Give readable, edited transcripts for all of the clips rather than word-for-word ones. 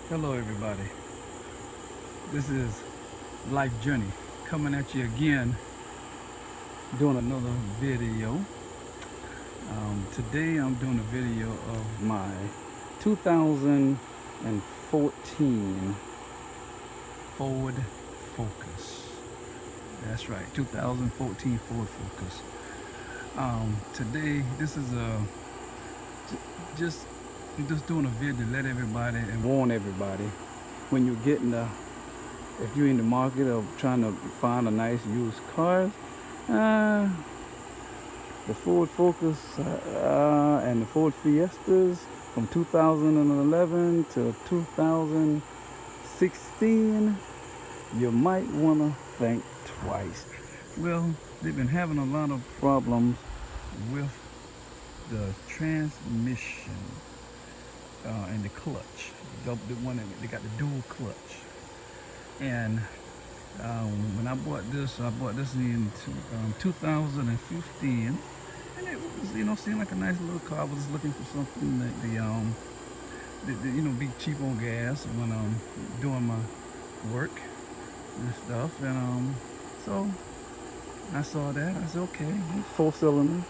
Hello everybody, this is Life Journey coming at you again doing another video. Today I'm doing a video of my 2014 Ford Focus. That's right, 2014 Ford Focus. Today this is just I'm just doing a video to let everybody and warn everybody when you're getting if you're in the market of trying to find a nice used car, uh, the Ford Focus and the Ford Fiestas from 2011 to 2016, you might want to think twice. Well, they've been having a lot of problems with the transmission and the clutch. The one that they got the dual clutch. And when I bought this in 2015, and it was, seemed like a nice little car. I was just looking for something that be cheap on gas when I'm doing my work and stuff. And so I saw that. I said, okay, it's 4-cylinder,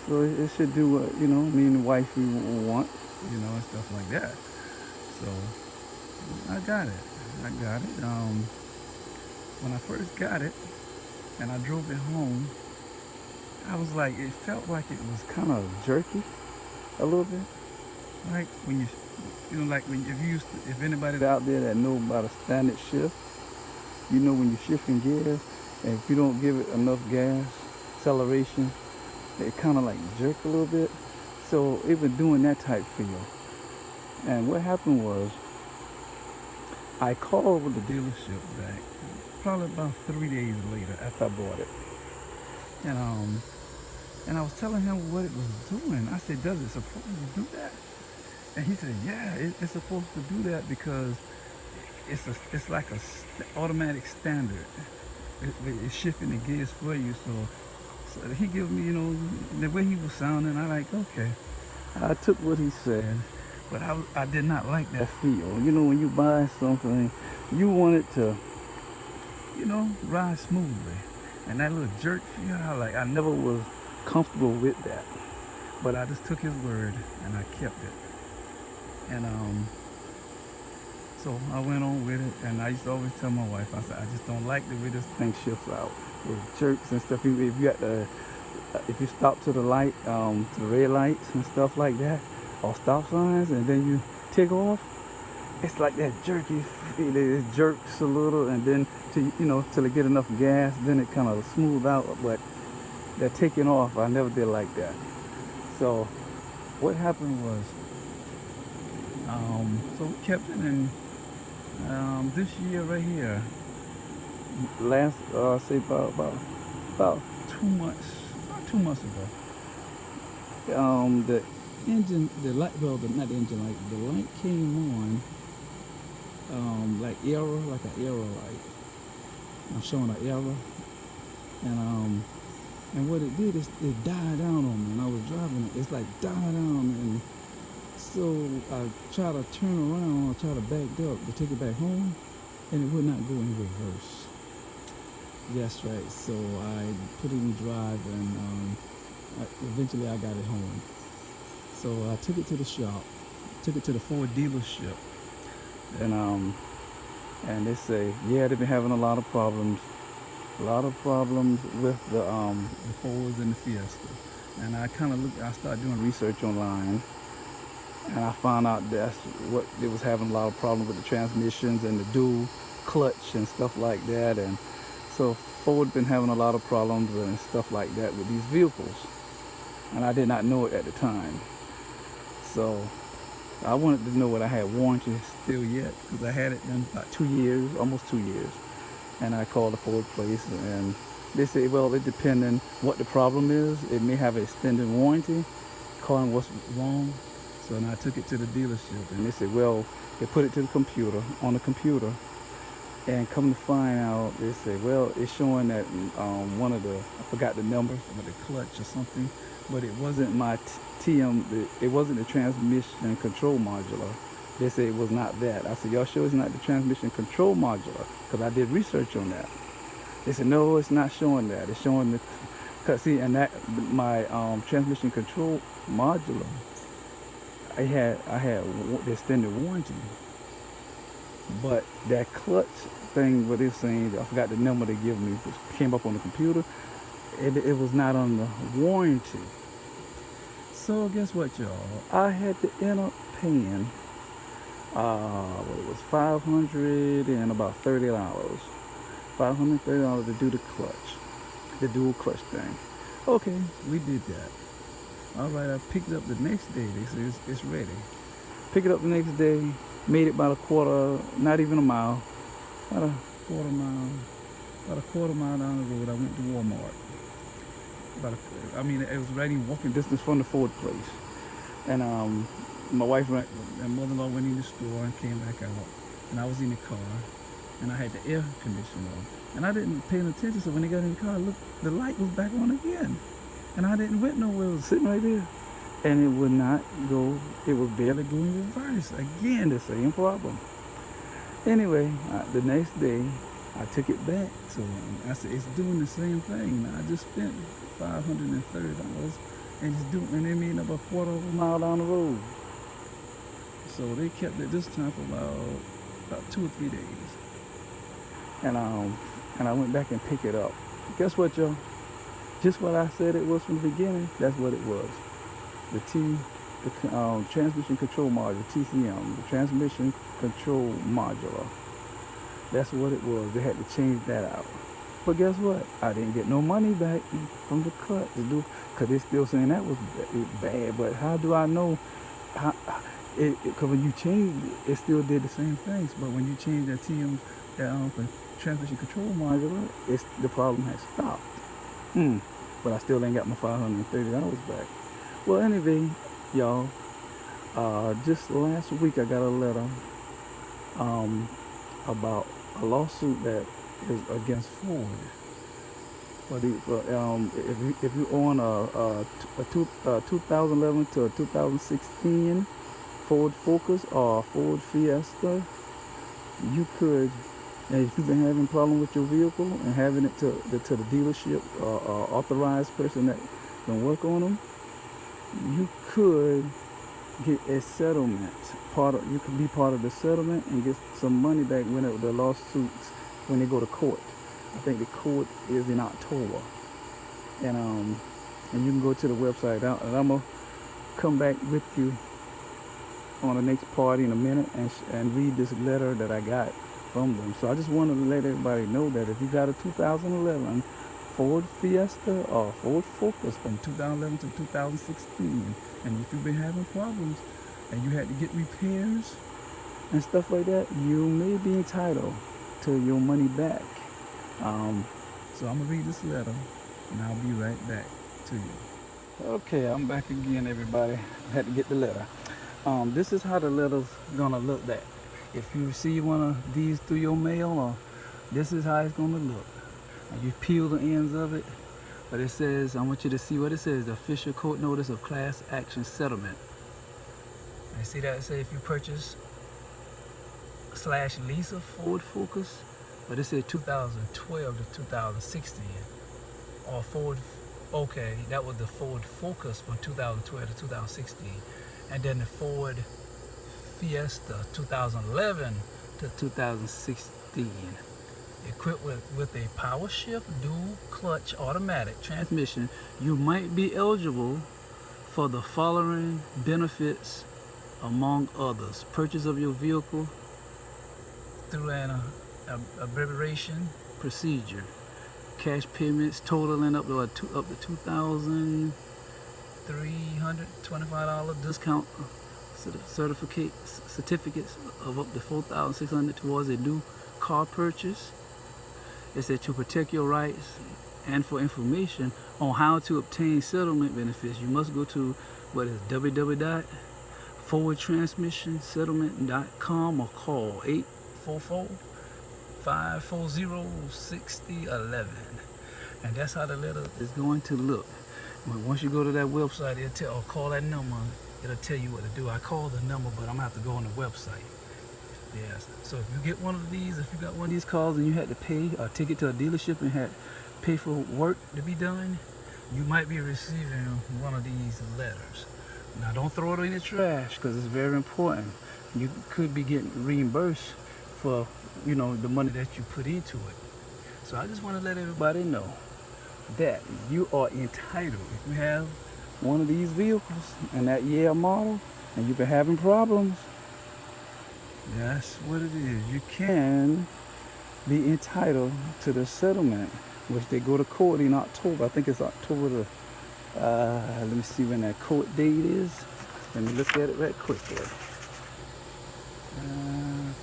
so it should do what me and the wife want, and stuff like that. So I got it. When I first got it and I drove it home, I was like, it felt like it was kind of jerky a little bit. Like when like when if anybody out there that know about a standard shift, when you're shifting gears, and if you don't give it enough gas, acceleration, it kind of like jerk a little bit. So it was doing that type feel. And what happened was, I called the dealership back probably about 3 days later after I bought it. And I was telling him what it was doing. I said, does it supposed to do that? And he said, yeah, it's supposed to do that because it's like a automatic standard. It's shifting the gears for you. So he gave me, the way he was sounding, I like, okay. I took what he said. But I did not like that feel. When you buy something, you want it to, ride smoothly. And that little jerk feel, I never was comfortable with that. But I just took his word and I kept it. And so I went on with it. And I used to always tell my wife, I said, I just don't like the way this thing shifts out. With jerks and stuff. If you stop to the light, to the red lights and stuff like that, or stop signs, and then you take off, it's like that jerky, it jerks a little, and then till it get enough gas, then it kind of smooth out. But that taking off, I never did like that. So what happened was, so we kept it, and this year right here, last say about 2 months, about 2 months ago, the engine, the light, well, not the engine light, the light came on, like error, like an error light. I'm showing an error, and what it did is it died down on me, and I was driving it. It's like died down, and so I tried to turn around, I tried to back up to take it back home, and it would not go in reverse. That's right. So I put it in drive, and eventually I got it home. So I took it to the shop, took it to the Ford dealership, and they say, yeah, they've been having a lot of problems with the Fords and the Fiesta. And I started doing research online, and I found out that's what they was having a lot of problems with the transmissions and the dual clutch and stuff like that. And so Ford been having a lot of problems and stuff like that with these vehicles, and I did not know it at the time. So I wanted to know what I had warranty still yet, because I had it done about 2 years, almost 2 years. And I called the Ford place, and they say, well, it depends on what the problem is. It may have an extended warranty, calling what's wrong. So then I took it to the dealership, and they said, well, they put it to the computer, on the computer, and come to find out, they said, well, it's showing that one of the, I forgot the number, with the clutch or something, but it wasn't my it wasn't the transmission control module. They said it was not that. I said, y'all sure it's not the transmission control module? Because I did research on that. They said, no, it's not showing that. It's showing the, cause see, and that my transmission control module, I had the extended warranty, but that clutch thing, what they're saying, I forgot the number they give me, which came up on the computer. It was not on the warranty. So guess what, y'all? I had to end up paying, what it was, $500 and about $30. $530 to do the clutch, the dual clutch thing. Okay, we did that. All right, I picked it up the next day. They said it's ready. Pick it up the next day. Made it about a quarter, not even a mile, about a quarter mile, down the road. I went to Walmart. It was right in walking distance from the Ford place. And my wife and mother-in-law went in the store and came back out. And I was in the car, and I had the air conditioner on. And I didn't pay any attention, so when they got in the car, look, the light was back on again. And I didn't went nowhere, it was sitting right there. And it would not go, it was barely going reverse. Again, the same problem. Anyway, the next day, I took it back to them. I said, it's doing the same thing. I just spent $530 and they made up a quarter of a mile down the road. So they kept it this time for about 2 or 3 days. And I went back and picked it up. Guess what, y'all? Just what I said it was from the beginning, that's what it was. The transmission control module, TCM, the transmission control module. That's what it was. They had to change that out. But guess what? I didn't get no money back from the cut to do, because they're still saying that was bad. But how do I know? Because when you changed it, it still did the same things. But when you change that the transmission control module, the problem has stopped. But I still ain't got my $530 back. Well, anyway, y'all, just last week I got a letter about a lawsuit that is against Ford. If you own a 2011 to a 2016 Ford Focus or Ford Fiesta, you could, and if you've been having problems with your vehicle and having it to the dealership or authorized person that can work on them, you could get a settlement. You could be part of the settlement and get some money back when the lawsuits, when they go to court. I think the court is in October, and you can go to the website. And I'm gonna come back with you on the next party in a minute and read this letter that I got from them. So I just wanted to let everybody know that if you got a 2011 Ford Fiesta or Ford Focus from 2011 to 2016, and if you've been having problems and you had to get repairs and stuff like that, you may be entitled to your money back. So I'm gonna read this letter and I'll be right back to you. Okay, I'm back again, everybody. I had to get the letter. This is how the letter's gonna look back. If you receive one of these through your mail, this is how it's gonna look. And you peel the ends of it, but it says, I want you to see what it says, the official court notice of class action settlement. And see that it says if you purchase / lease a Ford Focus, but it said 2012 to 2016, or Ford, okay, that was the Ford Focus from 2012 to 2016, and then the Ford Fiesta 2011 to 2016, equipped with a power shift dual clutch automatic transmission. You might be eligible for the following benefits, among others: purchase of your vehicle through an abbreviation procedure, cash payments totaling up to $2,325 discount certificates of up to $4,600 towards a new car purchase. It said to protect your rights and for information on how to obtain settlement benefits, you must go to www.fordtransmissionsettlement.com or call 844-540-6011. And that's how the letter is going to look. Once you go to that website, it'll tell, or call that number, it'll tell you what to do. I called the number, but I'm gonna have to go on the website. Yes. So if you get one of these, if you got one of these cars and you had to pay or take it to a dealership and had pay for work to be done, you might be receiving one of these letters. Now don't throw it in the trash because it's very important. You could be getting reimbursed for, you know, the money that you put into it. So I just want to let everybody know that you are entitled. If you have one of these vehicles and that year model and you've been having problems, that's what it is. You can be entitled to the settlement, which they go to court in October. I think it's October the, let me see when that court date is. Let me look at it right quick here.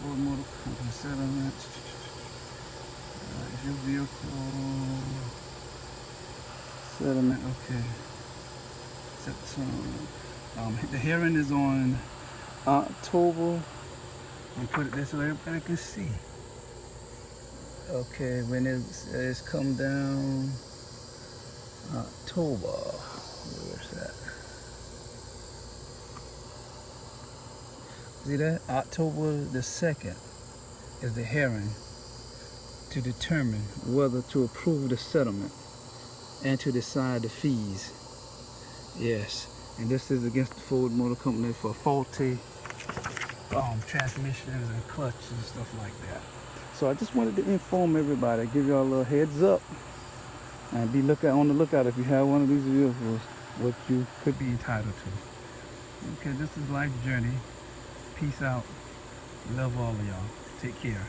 Ford Motor Company settlement. Is your vehicle settlement? Okay. The hearing is on October. And put it there so everybody can see. Okay, when it's come down October. Where's that? See that? October the 2nd is the hearing to determine whether to approve the settlement and to decide the fees. Yes, and this is against the Ford Motor Company for faulty transmissions and clutches and stuff like that. So I just wanted to inform everybody, give y'all a little heads up, and be on the lookout if you have one of these vehicles, what you could be entitled to. Okay, this is Life's Journey. Peace out. Love all of y'all. Take care.